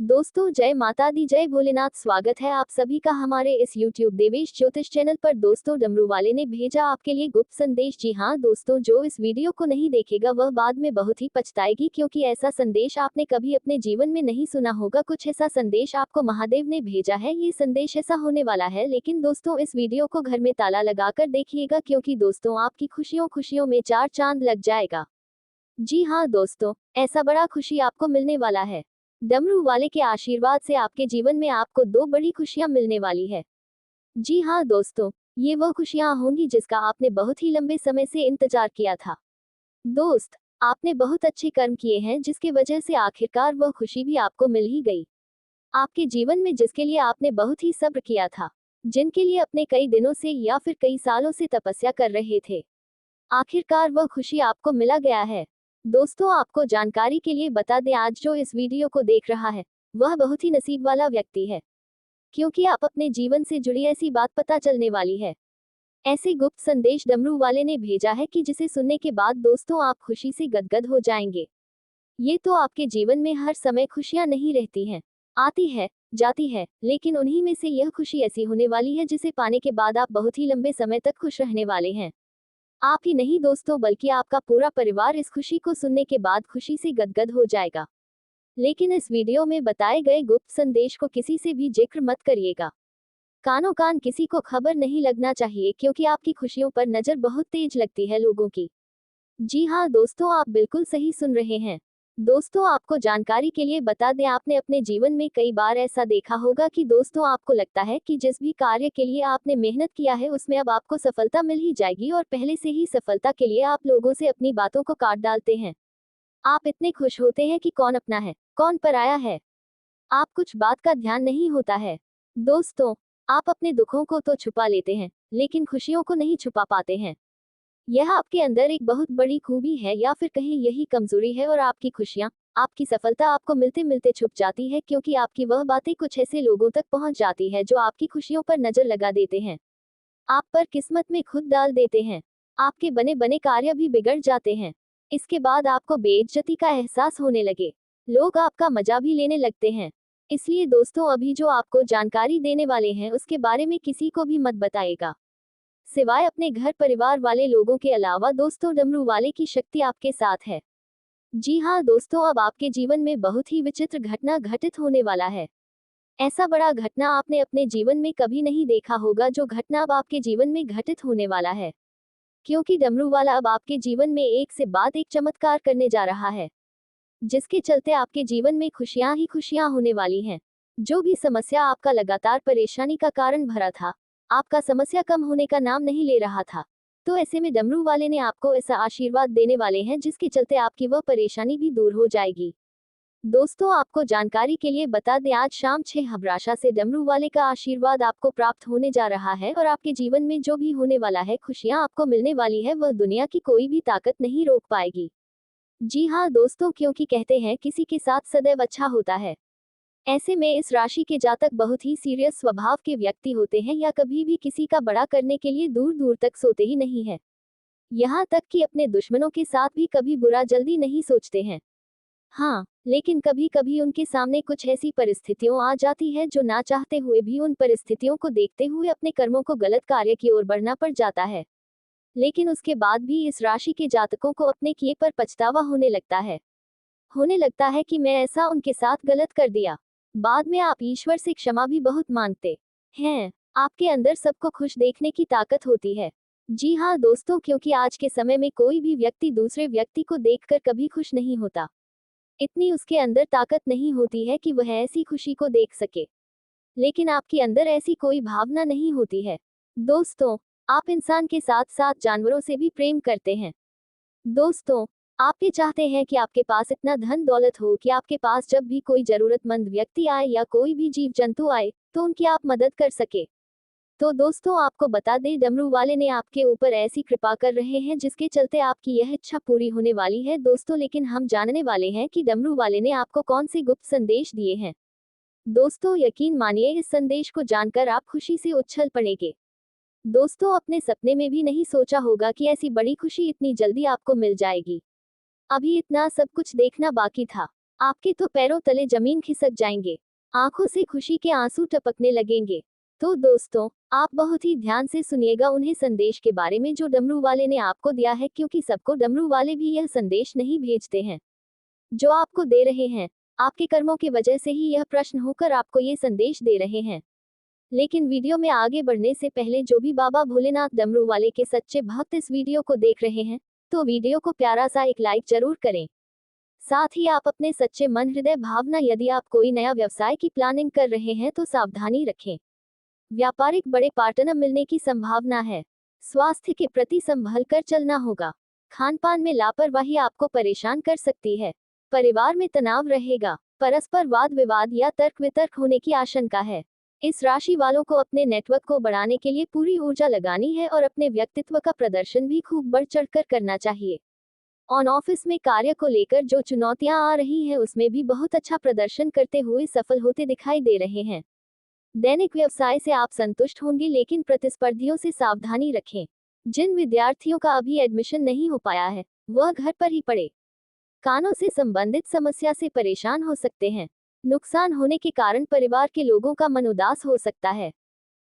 दोस्तों जय माता दी जय भोलेनाथ। स्वागत है आप सभी का हमारे इस YouTube देवेश ज्योतिष चैनल पर। दोस्तों डमरू वाले ने भेजा आपके लिए गुप्त संदेश। जी हाँ दोस्तों, जो इस वीडियो को नहीं देखेगा वह बाद में बहुत ही पछताएगी, क्योंकि ऐसा संदेश आपने कभी अपने जीवन में नहीं सुना होगा। कुछ ऐसा संदेश आपको महादेव ने भेजा है। ये संदेश ऐसा होने वाला है, लेकिन दोस्तों इस वीडियो को घर में ताला लगाकर देखिएगा, क्योंकि दोस्तों आपकी खुशियों खुशियों में चार चांद लग जाएगा। जी हाँ दोस्तों, ऐसा बड़ा खुशी आपको मिलने वाला है। डमरू वाले के आशीर्वाद से आपके जीवन में आपको दो बड़ी खुशियां मिलने वाली है। जी हाँ दोस्तों, ये वो खुशियां होंगी जिसका आपने बहुत ही लंबे समय से इंतजार किया था। दोस्त, आपने बहुत अच्छे कर्म किए हैं, जिसके वजह से आखिरकार वह खुशी भी आपको मिल ही गई। आपके जीवन में जिसके लिए आपने बहुत ही सब्र किया था, जिनके लिए अपने कई दिनों से या फिर कई सालों से तपस्या कर रहे थे, आखिरकार वह खुशी आपको मिला गया है। दोस्तों आपको जानकारी के लिए बता दें, आज जो इस वीडियो को देख रहा है वह बहुत ही नसीब वाला व्यक्ति है, क्योंकि आप अपने जीवन से जुड़ी ऐसी बात पता चलने वाली है। ऐसे गुप्त संदेश डमरू वाले ने भेजा है कि जिसे सुनने के बाद दोस्तों आप खुशी से गदगद हो जाएंगे। ये तो आपके जीवन में हर समय खुशियां नहीं रहती हैं, आती है जाती है, लेकिन उन्हीं में से यह खुशी ऐसी होने वाली है जिसे पाने के बाद आप बहुत ही लंबे समय तक खुश रहने वाले हैं। आप ही नहीं दोस्तों, बल्कि आपका पूरा परिवार इस खुशी को सुनने के बाद खुशी से गदगद हो जाएगा। लेकिन इस वीडियो में बताए गए गुप्त संदेश को किसी से भी जिक्र मत करिएगा। कानों कान किसी को खबर नहीं लगना चाहिए, क्योंकि आपकी खुशियों पर नजर बहुत तेज लगती है लोगों की। जी हाँ दोस्तों, आप बिल्कुल सही सुन रहे हैं। दोस्तों आपको जानकारी के लिए बता दें, आपने अपने जीवन में कई बार ऐसा देखा होगा कि दोस्तों आपको लगता है कि जिस भी कार्य के लिए आपने मेहनत किया है उसमें अब आपको सफलता मिल ही जाएगी, और पहले से ही सफलता के लिए आप लोगों से अपनी बातों को काट डालते हैं। आप इतने खुश होते हैं कि कौन अपना है कौन पराया है, आप कुछ बात का ध्यान नहीं होता है। दोस्तों, आप अपने दुखों को तो छुपा लेते हैं, लेकिन खुशियों को नहीं छुपा पाते हैं। यह आपके अंदर एक बहुत बड़ी खूबी है, या फिर कहें यही कमजोरी है, और आपकी खुशियां, आपकी सफलता आपको मिलते मिलते छुप जाती है, क्योंकि आपकी वह बातें कुछ ऐसे लोगों तक पहुंच जाती है जो आपकी खुशियों पर नजर लगा देते हैं, आप पर किस्मत में खुद डाल देते हैं। आपके बने बने कार्य भी बिगड़ जाते हैं। इसके बाद आपको बेइज्जती का एहसास होने लगे, लोग आपका मजा भी लेने लगते हैं। इसलिए दोस्तों अभी जो आपको जानकारी देने वाले हैं उसके बारे में किसी को भी मत बताइएगा, सिवाय अपने घर परिवार वाले लोगों के अलावा। दोस्तों डमरू वाले की शक्ति आपके साथ है। जी हाँ दोस्तों, अब आपके जीवन में बहुत ही विचित्र घटना घटित होने वाला है। ऐसा बड़ा घटना आपने अपने जीवन में कभी नहीं देखा होगा, जो घटना अब आपके जीवन में घटित होने वाला है, क्योंकि डमरू वाला अब आपके जीवन में एक से बाद एक चमत्कार करने जा रहा है, जिसके चलते आपके जीवन में खुशियां ही खुशियां होने वाली हैं। जो भी समस्या आपका लगातार परेशानी का कारण भरा था, आपका समस्या कम होने का नाम नहीं ले रहा था, तो ऐसे में डमरू वाले ने आपको ऐसा आशीर्वाद देने वाले हैं जिसके चलते आपकी वह परेशानी भी दूर हो जाएगी। दोस्तों आपको जानकारी के लिए बता दें, आज शाम 6 हबराशा से डमरू वाले का आशीर्वाद आपको प्राप्त होने जा रहा है, और आपके जीवन में जो भी होने वाला है, खुशियां आपको मिलने वाली है, वह दुनिया की कोई भी ताकत नहीं रोक पाएगी। जी हाँ दोस्तों, क्योंकि कहते हैं किसी के साथ सदैव अच्छा होता है। ऐसे में इस राशि के जातक बहुत ही सीरियस स्वभाव के व्यक्ति होते हैं, या कभी भी किसी का बड़ा करने के लिए दूर दूर तक सोते ही नहीं है। यहाँ तक कि अपने दुश्मनों के साथ भी कभी बुरा जल्दी नहीं सोचते हैं। हाँ, लेकिन कभी कभी उनके सामने कुछ ऐसी परिस्थितियां आ जाती है जो ना चाहते हुए भी उन परिस्थितियों को देखते हुए अपने कर्मों को गलत कार्य की ओर बढ़ना पड़ जाता है। लेकिन उसके बाद भी इस राशि के जातकों को अपने किए पर पछतावा होने लगता है कि मैं ऐसा उनके साथ गलत कर दिया। बाद में आप ईश्वर से क्षमा भी बहुत मांगते हैं। आपके अंदर सबको खुश देखने की ताकत होती है। जी हाँ दोस्तों, क्योंकि आज के समय में कोई भी व्यक्ति दूसरे व्यक्ति को देखकर कभी खुश नहीं होता। इतनी उसके अंदर ताकत नहीं होती है कि वह ऐसी खुशी को देख सके। लेकिन आपके अंदर ऐसी कोई भावना नहीं होती है। दोस्तों, आप इंसान के साथ साथ जानवरों से भी प्रेम करते हैं। दोस्तों, आप ये चाहते हैं कि आपके पास इतना धन दौलत हो कि आपके पास जब भी कोई जरूरतमंद व्यक्ति आए या कोई भी जीव जंतु आए, तो उनकी आप मदद कर सके। तो दोस्तों आपको बता दें, डमरू वाले ने आपके ऊपर ऐसी कृपा कर रहे हैं जिसके चलते आपकी यह इच्छा पूरी होने वाली है। दोस्तों लेकिन हम जानने वाले हैं कि डमरू वाले ने आपको कौन से गुप्त संदेश दिए हैं। दोस्तों यकीन मानिए, इस संदेश को जानकर आप खुशी से उछल पड़ेंगे। दोस्तों अपने सपने में भी नहीं सोचा होगा कि ऐसी बड़ी खुशी इतनी जल्दी आपको मिल जाएगी। अभी इतना सब कुछ देखना बाकी था। आपके तो पैरों तले जमीन खिसक जाएंगे, आंखों से खुशी के आंसू टपकने लगेंगे। तो दोस्तों, आप बहुत ही ध्यान से सुनिएगा उन्हें संदेश के बारे में जो डमरू वाले ने आपको दिया है, क्योंकि सबको डमरू वाले भी यह संदेश नहीं भेजते हैं जो आपको दे रहे हैं। आपके कर्मों की वजह से ही यह प्रश्न होकर आपको ये संदेश दे रहे हैं। लेकिन वीडियो में आगे बढ़ने से पहले जो भी बाबा भोलेनाथ डमरू वाले के सच्चे भक्त इस वीडियो को देख रहे हैं, तो वीडियो को प्यारा सा एक लाइक जरूर करें। साथ ही आप अपने सच्चे मन हृदय भावना, यदि आप कोई नया व्यवसाय की प्लानिंग कर रहे हैं तो सावधानी रखें। व्यापारिक बड़े पार्टनर मिलने की संभावना है। स्वास्थ्य के प्रति संभल कर चलना होगा। खान पान में लापरवाही आपको परेशान कर सकती है। परिवार में तनाव रहेगा। परस्पर वाद विवाद या तर्क वितर्क होने की आशंका है। इस राशि वालों को अपने नेटवर्क को बढ़ाने के लिए पूरी ऊर्जा लगानी है और अपने व्यक्तित्व का प्रदर्शन भी खूब बढ़ चढ़कर करना चाहिए। ऑन ऑफिस में कार्य को लेकर जो चुनौतियां आ रही हैं उसमें भी बहुत अच्छा प्रदर्शन करते हुए सफल होते दिखाई दे रहे हैं। दैनिक व्यवसाय से आप संतुष्ट होंगे, लेकिन प्रतिस्पर्धियों से सावधानी रखें। जिन विद्यार्थियों का अभी एडमिशन नहीं हो पाया है वह घर पर ही पढ़े। कानों से संबंधित समस्या से परेशान हो सकते हैं। नुकसान होने के कारण परिवार के लोगों का मन उदास हो सकता है।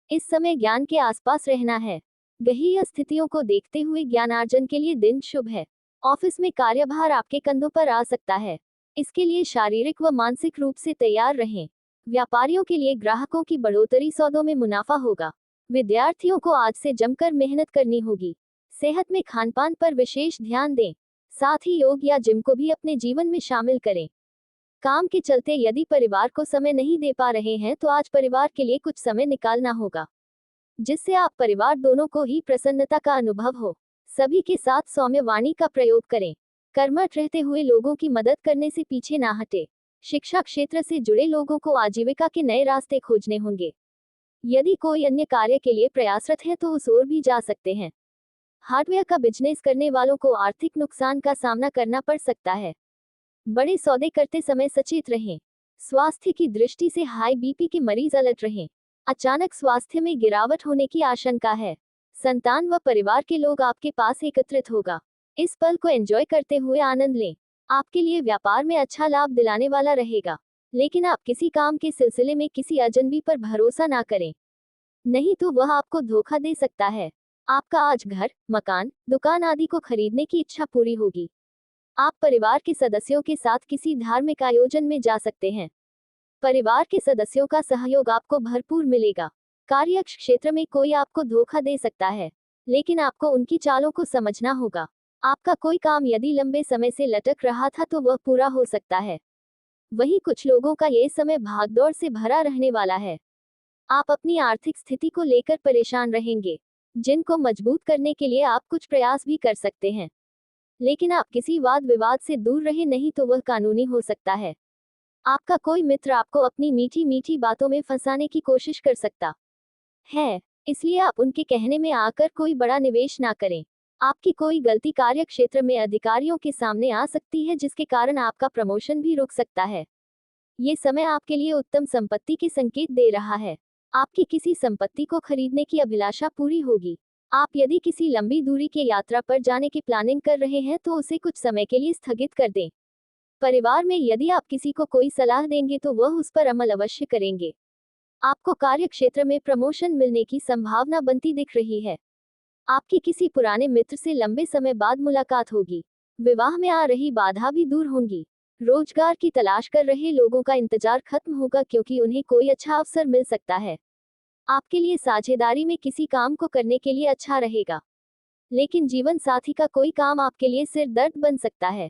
इस समय ज्ञान के आसपास रहना है। गहीर स्थितियों को देखते हुए ज्ञानार्जन के लिए दिन शुभ है। ऑफिस में कार्यभार आपके कंधों पर आ सकता है, इसके लिए शारीरिक व मानसिक रूप से तैयार रहें। व्यापारियों के लिए ग्राहकों की बढ़ोतरी, सौदों में मुनाफा होगा। विद्यार्थियों को आज से जमकर मेहनत करनी होगी। सेहत में खानपान पर विशेष ध्यान दें। साथ ही योग या जिम को भी अपने जीवन में शामिल करें। काम के चलते यदि परिवार को समय नहीं दे पा रहे हैं तो आज परिवार के लिए कुछ समय निकालना होगा, जिससे आप परिवार दोनों को ही प्रसन्नता का अनुभव हो। सभी के साथ सौम्य वाणी का प्रयोग करें। कर्मठ रहते हुए लोगों की मदद करने से पीछे ना हटे। शिक्षा क्षेत्र से जुड़े लोगों को आजीविका के नए रास्ते खोजने होंगे। यदि कोई अन्य कार्य के लिए प्रयासरत है तो उस ओर भी जा सकते हैं। हार्डवेयर का बिजनेस करने वालों को आर्थिक नुकसान का सामना करना पड़ सकता है। बड़े सौदे करते समय सचेत रहें। स्वास्थ्य की दृष्टि से हाई बीपी के मरीज अलर्ट रहें। अचानक स्वास्थ्य में गिरावट होने की आशंका है। संतान व परिवार के लोग आपके पास एकत्रित होगा। इस पल को एंजॉय करते हुए आनंद लें। आपके लिए व्यापार में अच्छा लाभ दिलाने वाला रहेगा, लेकिन आप किसी काम के सिलसिले में किसी अजनबी पर भरोसा ना करें, नहीं तो वह आपको धोखा दे सकता है। आपका आज घर, मकान, दुकान आदि को खरीदने की इच्छा पूरी होगी। आप परिवार के सदस्यों के साथ किसी धार्मिक आयोजन में जा सकते हैं। परिवार के सदस्यों का सहयोग आपको भरपूर मिलेगा। कार्य क्षेत्र में कोई आपको धोखा दे सकता है, लेकिन आपको उनकी चालों को समझना होगा। आपका कोई काम यदि लंबे समय से लटक रहा था तो वह पूरा हो सकता है। वहीं कुछ लोगों का ये समय भागदौड़ से भरा रहने वाला है। आप अपनी आर्थिक स्थिति को लेकर परेशान रहेंगे, जिनको मजबूत करने के लिए आप कुछ प्रयास भी कर सकते हैं। लेकिन आप किसी वाद विवाद से दूर रहे, नहीं तो वह कानूनी हो सकता है। आपका कोई मित्र आपको अपनी मीठी मीठी बातों में फंसाने की कोशिश कर सकता है, इसलिए आप उनके कहने में आकर कोई बड़ा निवेश ना करें। आपकी कोई गलती कार्य क्षेत्र में अधिकारियों के सामने आ सकती है, जिसके कारण आपका प्रमोशन भी रुक सकता है। ये समय आपके लिए उत्तम संपत्ति के संकेत दे रहा है। आपकी किसी संपत्ति को खरीदने की अभिलाषा पूरी होगी। आप यदि किसी लंबी दूरी की यात्रा पर जाने की प्लानिंग कर रहे हैं तो उसे कुछ समय के लिए स्थगित कर दें। परिवार में यदि आप किसी को कोई सलाह देंगे तो वह उस पर अमल अवश्य करेंगे। आपको कार्य क्षेत्र में प्रमोशन मिलने की संभावना बनती दिख रही है। आपकी किसी पुराने मित्र से लंबे समय बाद मुलाकात होगी। विवाह में आ रही बाधा भी दूर होंगी। रोजगार की तलाश कर रहे लोगों का इंतजार खत्म होगा, क्योंकि उन्हें कोई अच्छा अवसर मिल सकता है। आपके लिए साझेदारी में किसी काम को करने के लिए अच्छा रहेगा, लेकिन जीवन साथी का कोई काम आपके लिए सिर दर्द बन सकता है।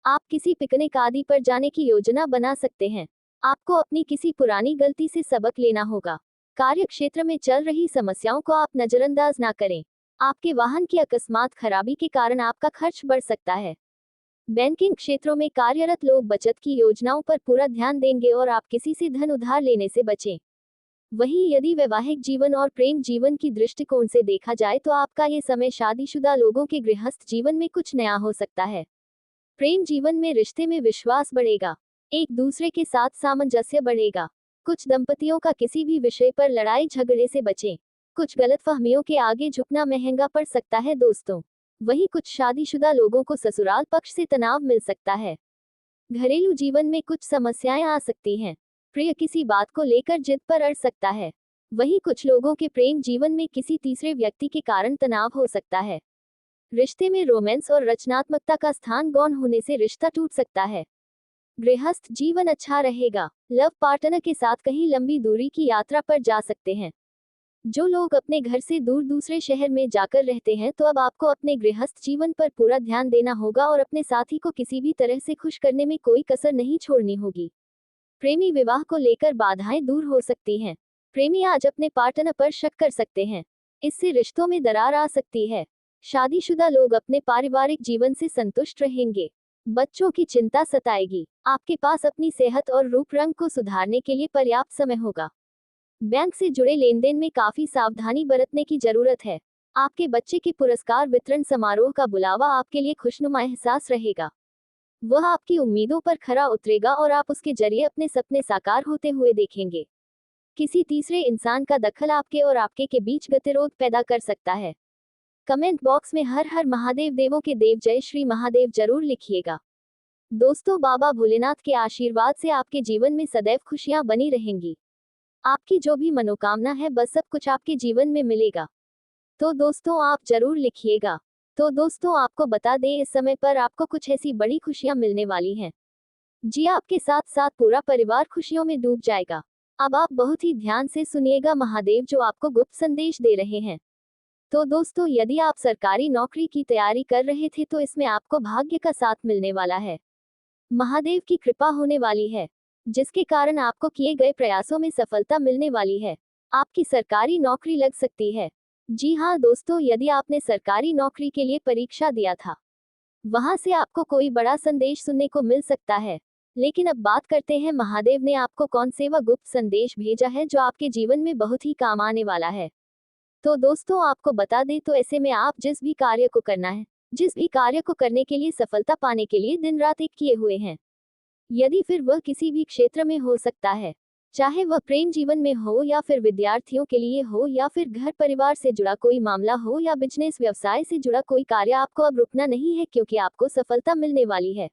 आप किसी पिकनिक आदि पर जाने की योजना बना सकते हैं। आपको अपनी किसी पुरानी गलती से सबक लेना होगा। कार्य क्षेत्र में चल रही समस्याओं को आप नजरअंदाज ना करें। आपके वाहन की अकस्मात खराबी के कारण आपका खर्च बढ़ सकता है। बैंकिंग क्षेत्रों में कार्यरत लोग बचत की योजनाओं पर पूरा ध्यान देंगे और आप किसी से धन उधार लेने से बचें। वहीं यदि वैवाहिक जीवन और प्रेम जीवन की दृष्टिकोण से देखा जाए तो आपका ये समय शादीशुदा लोगों के गृहस्थ जीवन में कुछ नया हो सकता है। प्रेम जीवन में रिश्ते में विश्वास बढ़ेगा। एक दूसरे के साथ सामंजस्य बढ़ेगा। कुछ दंपतियों का किसी भी विषय पर लड़ाई झगड़े से बचें। कुछ गलतफहमियों के आगे झुकना महंगा पड़ सकता है दोस्तों। वहीं कुछ शादीशुदा लोगों को ससुराल पक्ष से तनाव मिल सकता है। घरेलू जीवन में कुछ समस्याएं आ सकती हैं। प्रिय किसी बात को लेकर जिद पर अड़ सकता है। वहीं कुछ लोगों के प्रेम जीवन में किसी तीसरे व्यक्ति के कारण तनाव हो सकता है। रिश्ते में रोमांस और रचनात्मकता का स्थान गौण होने से रिश्ता टूट सकता है। गृहस्थ जीवन अच्छा रहेगा। लव पार्टनर के साथ कहीं लंबी दूरी की यात्रा पर जा सकते हैं। जो लोग अपने घर से दूर दूसरे शहर में जाकर रहते हैं, तो अब आपको अपने गृहस्थ जीवन पर पूरा ध्यान देना होगा और अपने साथी को किसी भी तरह से खुश करने में कोई कसर नहीं छोड़नी होगी। प्रेमी विवाह को लेकर बाधाएं दूर हो सकती हैं। प्रेमी आज अपने पार्टनर पर शक कर सकते हैं। इससे रिश्तों में दरार आ सकती है। शादीशुदा लोग अपने पारिवारिक जीवन से संतुष्ट रहेंगे। बच्चों की चिंता सताएगी। आपके पास अपनी सेहत और रूप रंग को सुधारने के लिए पर्याप्त समय होगा। बैंक से जुड़े लेन देन में काफी सावधानी बरतने की जरूरत है। आपके बच्चे के पुरस्कार वितरण समारोह का बुलावा आपके लिए खुशनुमा एहसास रहेगा। वह आपकी उम्मीदों पर खरा उतरेगा और आप उसके जरिए अपने सपने साकार होते हुए देखेंगे। किसी तीसरे इंसान का दखल आपके और आपके के बीच गतिरोध पैदा कर सकता है। कमेंट बॉक्स में हर हर महादेव, देवों के देव, जय श्री महादेव जरूर लिखिएगा। दोस्तों, बाबा भोलेनाथ के आशीर्वाद से आपके जीवन में सदैव खुशियां बनी रहेंगी। आपकी जो भी मनोकामना है, बस सब कुछ आपके जीवन में मिलेगा। तो दोस्तों, आप जरूर लिखिएगा। तो दोस्तों, आपको बता दें, इस समय पर आपको कुछ ऐसी बड़ी खुशियां मिलने वाली हैं। जी, आपके साथ साथ पूरा परिवार खुशियों में डूब जाएगा। अब आप बहुत ही ध्यान से सुनिएगा महादेव जो आपको गुप्त संदेश दे रहे हैं। तो दोस्तों, यदि आप सरकारी नौकरी की तैयारी कर रहे थे, तो इसमें आपको भाग्य का साथ मिलने वाला है। महादेव की कृपा होने वाली है, जिसके कारण आपको किए गए प्रयासों में सफलता मिलने वाली है। आपकी सरकारी नौकरी लग सकती है। जी हाँ दोस्तों, यदि आपने सरकारी नौकरी के लिए परीक्षा दिया था, वहां से आपको कोई बड़ा संदेश सुनने को मिल सकता है। लेकिन अब बात करते हैं महादेव ने आपको कौन से वह गुप्त संदेश भेजा है जो आपके जीवन में बहुत ही काम आने वाला है। तो दोस्तों, आपको बता दें, तो ऐसे में आप जिस भी कार्य को करने के लिए सफलता पाने के लिए दिन रात एक किए हुए हैं। यदि फिर वह किसी भी क्षेत्र में हो सकता है, चाहे वह प्रेम जीवन में हो या फिर विद्यार्थियों के लिए हो या फिर घर परिवार से जुड़ा कोई मामला हो या बिजनेस व्यवसाय से जुड़ा कोई कार्य, आपको अब रुकना नहीं है, क्योंकि आपको सफलता मिलने वाली है।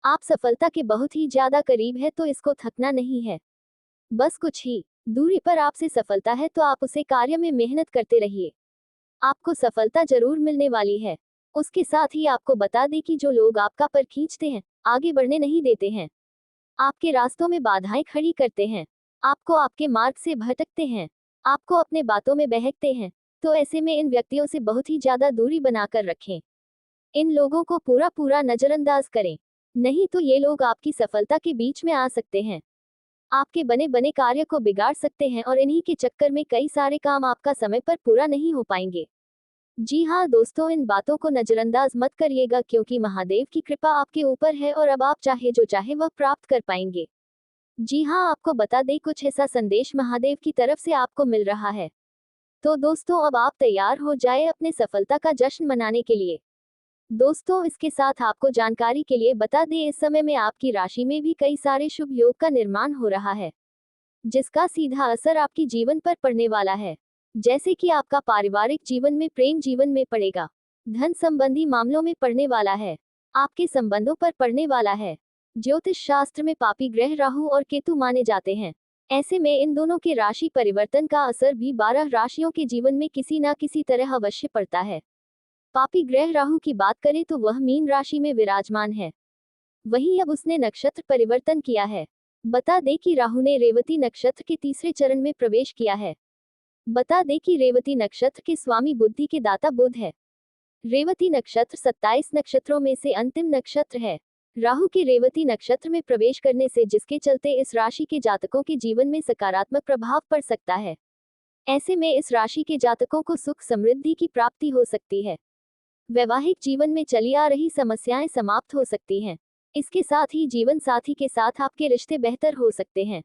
आप सफलता के बहुत ही ज्यादा करीब है, तो इसको थकना नहीं है। बस कुछ ही दूरी पर आपसे सफलता है, तो आप उसे कार्य में मेहनत करते रहिए। आपको सफलता जरूर मिलने वाली है। उसके साथ ही आपको बता दें कि जो लोग आपका पर खींचते हैं, आगे बढ़ने नहीं देते हैं, आपके रास्तों में बाधाएं खड़ी करते हैं, आपको आपके मार्ग से भटकते हैं, आपको अपने बातों में बहकते हैं, तो ऐसे में इन व्यक्तियों से बहुत ही ज्यादा दूरी बनाकर रखें। इन लोगों को पूरा नजरअंदाज करें, नहीं तो ये लोग आपकी सफलता के बीच में आ सकते हैं, आपके बने बने कार्य को बिगाड़ सकते हैं और इन्हीं के चक्कर में कई सारे काम आपका समय पर पूरा नहीं हो पाएंगे। जी हाँ दोस्तों, इन बातों को नजरअंदाज मत करिएगा, क्योंकि महादेव की कृपा आपके ऊपर है और अब आप चाहे जो चाहे वह प्राप्त कर पाएंगे। जी हाँ, आपको बता दें, कुछ ऐसा संदेश महादेव की तरफ से आपको मिल रहा है। तो दोस्तों, अब आप तैयार हो जाए अपने सफलता का जश्न मनाने के लिए। दोस्तों, इसके साथ आपको जानकारी के लिए बता दें, इस समय में आपकी राशि में भी कई सारे शुभ योग का निर्माण हो रहा है, जिसका सीधा असर आपकी जीवन पर पड़ने वाला है। जैसे कि आपका पारिवारिक जीवन में, प्रेम जीवन में पड़ेगा, धन संबंधी मामलों में पड़ने वाला है, आपके संबंधों पर पड़ने वाला है। ज्योतिष शास्त्र में पापी ग्रह राहु और केतु माने जाते हैं। ऐसे में इन दोनों के राशि परिवर्तन का असर भी 12 राशियों के जीवन में किसी न किसी तरह अवश्य पड़ता है। पापी ग्रह राहु की बात करें तो वह मीन राशि में विराजमान है। वहीं अब उसने नक्षत्र परिवर्तन किया है। बता दें कि राहु ने रेवती नक्षत्र के तीसरे चरण में प्रवेश किया है। बता दें कि रेवती नक्षत्र के स्वामी बुद्धि के दाता बुध है। रेवती नक्षत्र 27 नक्षत्रों में से अंतिम नक्षत्र है। राहु के रेवती नक्षत्र में प्रवेश करने से जिसके चलते इस राशि के जातकों के जीवन में सकारात्मक प्रभाव पड़ सकता है। ऐसे में इस राशि के जातकों को सुख समृद्धि की प्राप्ति हो सकती है। वैवाहिक जीवन में चली आ रही समस्याएं समाप्त हो सकती हैं। इसके साथ ही जीवन साथी के साथ आपके रिश्ते बेहतर हो सकते हैं।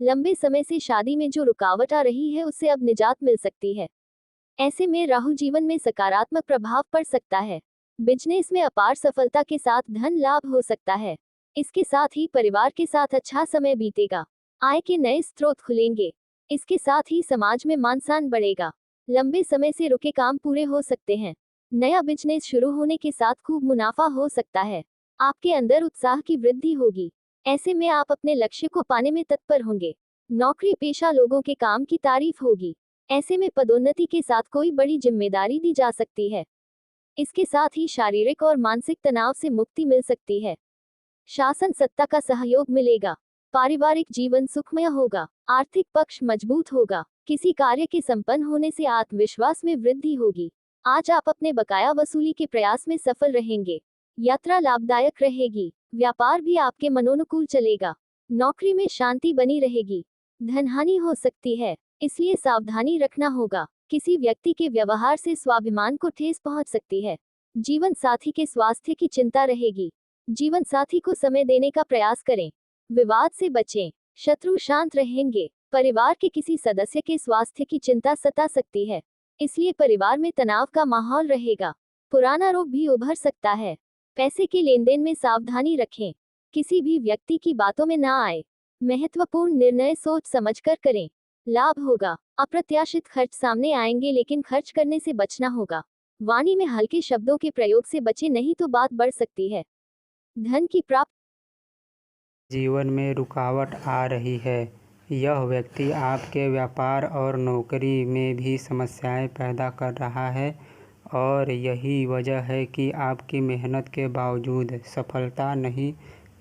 लंबे समय से शादी में जो रुकावट आ रही है, उससे अब निजात मिल सकती है। ऐसे में राहु जीवन में सकारात्मक प्रभाव पड़ सकता है। बिजनेस में अपार सफलता के साथ धन लाभ हो सकता है। इसके साथ ही परिवार के साथ अच्छा समय बीतेगा। आय के नए स्रोत खुलेंगे। इसके साथ ही समाज में मान सम्मान बढ़ेगा। लंबे समय से रुके काम पूरे हो सकते हैं। नया बिजनेस शुरू होने के साथ खूब मुनाफा हो सकता है। आपके अंदर उत्साह की वृद्धि होगी। ऐसे में आप अपने लक्ष्य को पाने में तत्पर होंगे। नौकरी पेशा लोगों के काम की तारीफ होगी। ऐसे में पदोन्नति के साथ कोई बड़ी जिम्मेदारी दी जा सकती है। इसके साथ ही शारीरिक और मानसिक तनाव से मुक्ति मिल सकती है। शासन सत्ता का सहयोग मिलेगा। पारिवारिक जीवन सुखमय होगा। आर्थिक पक्ष मजबूत होगा। किसी कार्य के संपन्न होने से आत्मविश्वास में वृद्धि होगी। आज आप अपने बकाया वसूली के प्रयास में सफल रहेंगे। यात्रा लाभदायक रहेगी। व्यापार भी आपके मनोनुकूल चलेगा। नौकरी में शांति बनी रहेगी। धनहानि हो सकती है, इसलिए सावधानी रखना होगा। किसी व्यक्ति के व्यवहार से स्वाभिमान को ठेस पहुंच सकती है। जीवन साथी के स्वास्थ्य की चिंता रहेगी। जीवन साथी को समय देने का प्रयास करें। विवाद से बचें। शत्रु शांत रहेंगे। परिवार के किसी सदस्य के स्वास्थ्य की चिंता सता सकती है, इसलिए परिवार में तनाव का माहौल रहेगा। पुराना रोग भी उभर सकता है। पैसे के लेन देन में सावधानी रखें। किसी भी व्यक्ति की बातों में ना आए। महत्वपूर्ण निर्णय सोच समझकर करें। लाभ होगा। अप्रत्याशित खर्च सामने आएंगे, लेकिन खर्च करने से बचना होगा। वाणी में हल्के शब्दों के प्रयोग से बचे, नहीं तो बात बढ़ सकती है। धन की प्राप्ति। जीवन में रुकावट आ रही है। यह व्यक्ति आपके व्यापार और नौकरी में भी समस्याएं पैदा कर रहा है और यही वजह है कि आपकी मेहनत के बावजूद सफलता नहीं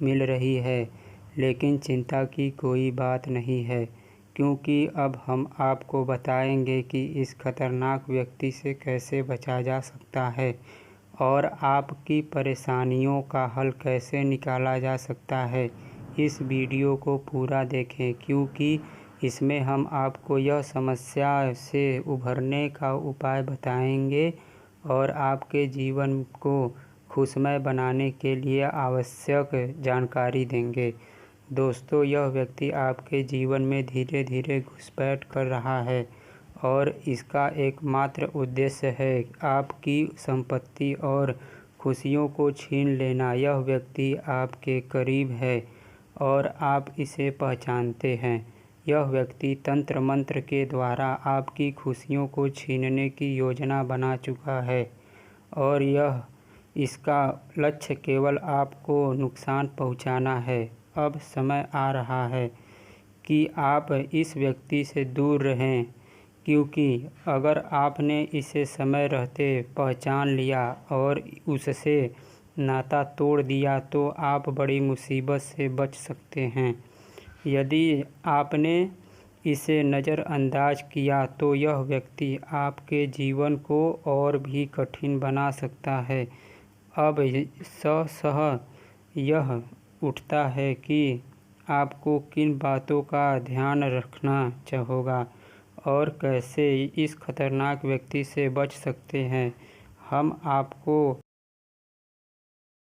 मिल रही है। लेकिन चिंता की कोई बात नहीं है, क्योंकि अब हम आपको बताएंगे कि इस खतरनाक व्यक्ति से कैसे बचा जा सकता है और आपकी परेशानियों का हल कैसे निकाला जा सकता है। इस वीडियो को पूरा देखें, क्योंकि इसमें हम आपको यह समस्या से उभरने का उपाय बताएंगे और आपके जीवन को खुशमय बनाने के लिए आवश्यक जानकारी देंगे। दोस्तों, यह व्यक्ति आपके जीवन में धीरे धीरे घुसपैठ कर रहा है और इसका एकमात्र उद्देश्य है आपकी संपत्ति और खुशियों को छीन लेना। यह व्यक्ति आपके करीब है और आप इसे पहचानते हैं। यह व्यक्ति तंत्र मंत्र के द्वारा आपकी खुशियों को छीनने की योजना बना चुका है और इसका लक्ष्य केवल आपको नुकसान पहुंचाना है। अब समय आ रहा है कि आप इस व्यक्ति से दूर रहें, क्योंकि अगर आपने इसे समय रहते पहचान लिया और उससे नाता तोड़ दिया तो आप बड़ी मुसीबत से बच सकते हैं। यदि आपने इसे नज़रअंदाज किया तो यह व्यक्ति आपके जीवन को और भी कठिन बना सकता है। अब सह यह उठता है कि आपको किन बातों का ध्यान रखना होगा और कैसे इस खतरनाक व्यक्ति से बच सकते हैं। हम आपको